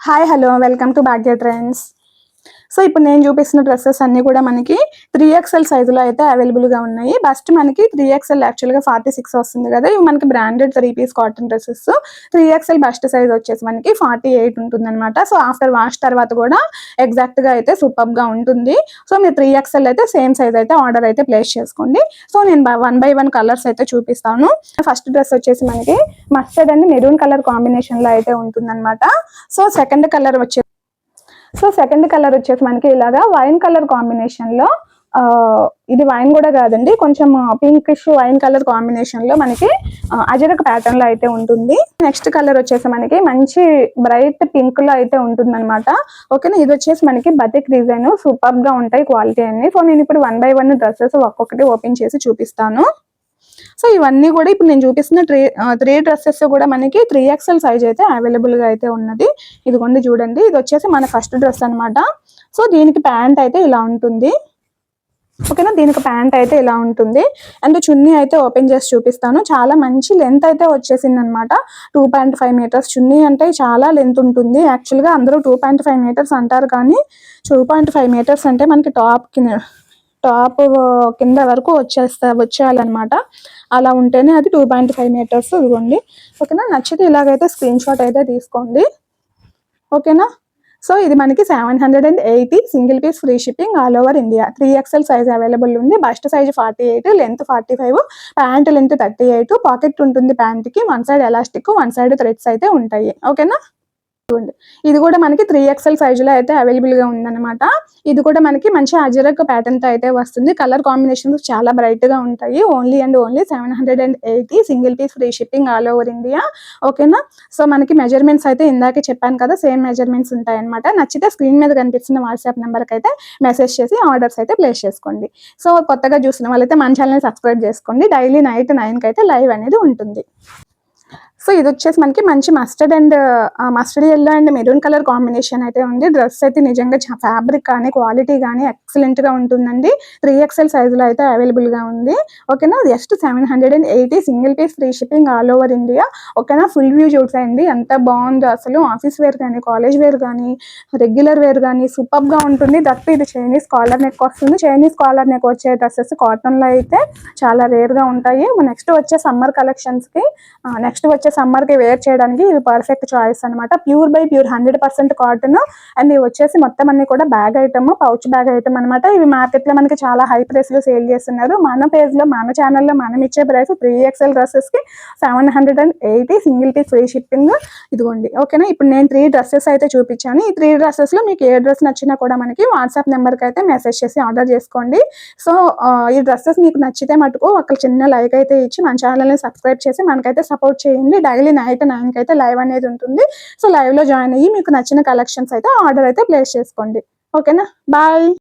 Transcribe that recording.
Hi hello welcome to Bhagya trends. So ఇప్పుడు నేను చూపిస్తున్న డ్రెస్సెస్ అన్నీ కూడా మనకి 3XL సైజులో అయితే అవైలబుల్గా ఉన్నాయి. బస్ట్ మనకి 3XL యాక్చువల్గా 46 వస్తుంది కదా, ఇవి మనకి branded 3 piece cotton dresses. 3XL bust size వచ్చేసి మనకి 48 ఉంటుంది అనమాట. సో ఆఫ్టర్ వాష్ తర్వాత కూడా ఎగ్జాక్ట్గా అయితే సూపర్గా ఉంటుంది. సో మీరు 3XL అయితే సేమ్ సైజ్ అయితే ఆర్డర్ అయితే ప్లేస్ చేసుకోండి. సో నేను 1 by 1 కలర్స్ అయితే చూపిస్తాను. ఫస్ట్ డ్రెస్ వచ్చేసి మనకి మస్టర్డ్ అండ్ మెరూన్ కలర్ కాంబినేషన్లో అయితే ఉంటుందన్నమాట. సో సెకండ్ కలర్ వచ్చేసి మనకి ఇలాగా వైన్ కలర్ కాంబినేషన్ లో, ఇది వైన్ కూడా కాదండి, కొంచెం పింకిష్ వైన్ కలర్ కాంబినేషన్ లో మనకి అజరక్ ప్యాటర్న్ లో అయితే ఉంటుంది. నెక్స్ట్ కలర్ వచ్చేసి మనకి మంచి బ్రైట్ పింక్ లో అయితే ఉంటుంది అనమాట. ఓకేనా, ఇది వచ్చేసి మనకి బతిక్ డిజైన్, సూపర్ గా ఉంటాయి క్వాలిటీ అన్ని. సో నేను ఇప్పుడు 1 by 1 డ్రెస్సెస్ ఒక్కొక్కటి ఓపెన్ చేసి చూపిస్తాను. సో ఇవన్నీ కూడా ఇప్పుడు నేను చూపిస్తున్న త్రీ డ్రెస్సెస్ కూడా మనకి 3XL సైజ్ అయితే అవైలబుల్ గా అయితే ఉన్నది. ఇదిగోండి చూడండి, ఇది వచ్చేసి మన ఫస్ట్ డ్రెస్ అనమాట. సో దీనికి ప్యాంట్ అయితే ఇలా ఉంటుంది. ఓకేనా, దీనికి ప్యాంట్ అయితే ఇలా ఉంటుంది. అండ్ చున్నీ అయితే ఓపెన్ చేసి చూపిస్తాను. చాలా మంచి లెంత్ అయితే వచ్చేసింది అనమాట. 2.5 మీటర్స్ చున్నీ అంటే చాలా లెంత్ ఉంటుంది. యాక్చువల్గా అందరూ 2.5 మీటర్స్ అంటారు, కానీ 2.5 మీటర్స్ అంటే మనకి టాప్ కింద వరకు వచ్చేయాలన్నమాట. అలా ఉంటేనే అది 2.5 మీటర్స్. ఇదిగోండి, ఓకేనా. నచ్చితే ఇలాగైతే స్క్రీన్ షాట్ అయితే తీసుకోండి. ఓకేనా, సో ఇది మనకి 780, single piece free shipping all over India. 3XL size available ఉంది. Bust size 48, length 45, pant length 38, pocket ఉంటుంది ప్యాంట్కి. 1 సైడ్ ఎలాస్టిక్, 1 సైడ్ థ్రెడ్స్ అయితే ఉంటాయి. ఓకేనా, ఇది కూడా మనకి 3XL సైజులో అయితే అవైలబుల్ గా ఉందన్నమాట. ఇది కూడా మనకి మంచి అజరక్ ప్యాటర్న్ తో అయితే వస్తుంది. కలర్ కాంబినేషన్స్ చాలా బ్రైట్ గా ఉంటాయి. Only 780, single piece free shipping all over India. ఓకేనా, సో మనకి మెజర్మెంట్స్ అయితే ఇందాకే చెప్పాను కదా, సేమ్ మెజర్మెంట్స్ ఉంటాయి అనమాట. నచ్చితే స్క్రీన్ మీద కనిపిస్తున్న వాట్సాప్ నెంబర్కి అయితే మెసేజ్ చేసి ఆర్డర్స్ అయితే ప్లేస్ చేసుకోండి. సో కొత్తగా చూసిన వాళ్ళైతే మన ఛానల్ని సబ్స్క్రైబ్ చేసుకోండి. డైలీ నైట్ 9కి అయితే లైవ్ అనేది ఉంటుంది. సో ఇది వచ్చేసి మనకి మంచి mustard yellow and maroon colour combination అయితే ఉంది. డ్రెస్ అయితే నిజంగా ఫ్యాబ్రిక్ కానీ క్వాలిటీ కానీ ఎక్సలెంట్ గా ఉంటుందండి. 3XL సైజులో అయితే అవైలబుల్ గా ఉంది. ఓకేనా, just 780, single piece free shipping all over India. ఓకేనా, ఫుల్ వ్యూ చూసేయండి ఎంత బాగుందో అసలు. ఆఫీస్ వేర్ కానీ, కాలేజ్ వేర్ కానీ, రెగ్యులర్ వేర్ కానీ సూపర్ గా ఉంటుంది. దట్ ఇది చైనీస్ కాలర్ నెక్ వస్తుంది. చైనీస్ కాలర్ నెక్ వచ్చే డ్రెస్సెస్ కాటన్ లో అయితే చాలా రేర్ గా ఉంటాయి. నెక్స్ట్ వచ్చే సమ్మర్ కలెక్షన్స్ కి, సమ్మర్ కి వేర్ చేయడానికి ఇవి పర్ఫెక్ట్ చాయిస్ అనమాట. Pure by pure 100% cotton. And ఇవి వచ్చేసి మొత్తం అన్ని కూడా bag item, pouch bag item అనమాట. ఇవి మార్కెట్ లో మనకి చాలా హై ప్రైస్ లో సేల్ చేస్తున్నారు. మన పేజ్ లో, మన ఛానల్లో మనం ఇచ్చే ప్రైస్ 3XL డ్రెస్సెస్ కి 780, సింగిల్ పీస్ ఫ్రీ షిప్పింగ్. ఇదిగోండి, ఓకేనా. ఇప్పుడు నేను 3 డ్రెస్సెస్ అయితే చూపించాను. ఈ 3 డ్రెస్సెస్ లో మీకు ఏ డ్రెస్ నచ్చినా కూడా మనకి వాట్సాప్ నెంబర్కి అయితే మెసేజ్ చేసి ఆర్డర్ చేసుకోండి. సో ఈ డ్రెస్సెస్ మీకు నచ్చితే మటుకు ఒక చిన్న లైక్ అయితే ఇచ్చి మన ఛానల్ని సబ్స్క్రైబ్ చేసి మనకైతే సపోర్ట్ చేయండి. డైలీ నైట్ 9కి అయితే లైవ్ అనేది ఉంటుంది. సో లైవ్ లో జాయిన్ అయ్యి మీకు నచ్చిన కలెక్షన్స్ అయితే ఆర్డర్ అయితే ప్లేస్ చేసుకోండి. ఓకేనా, బాయ్.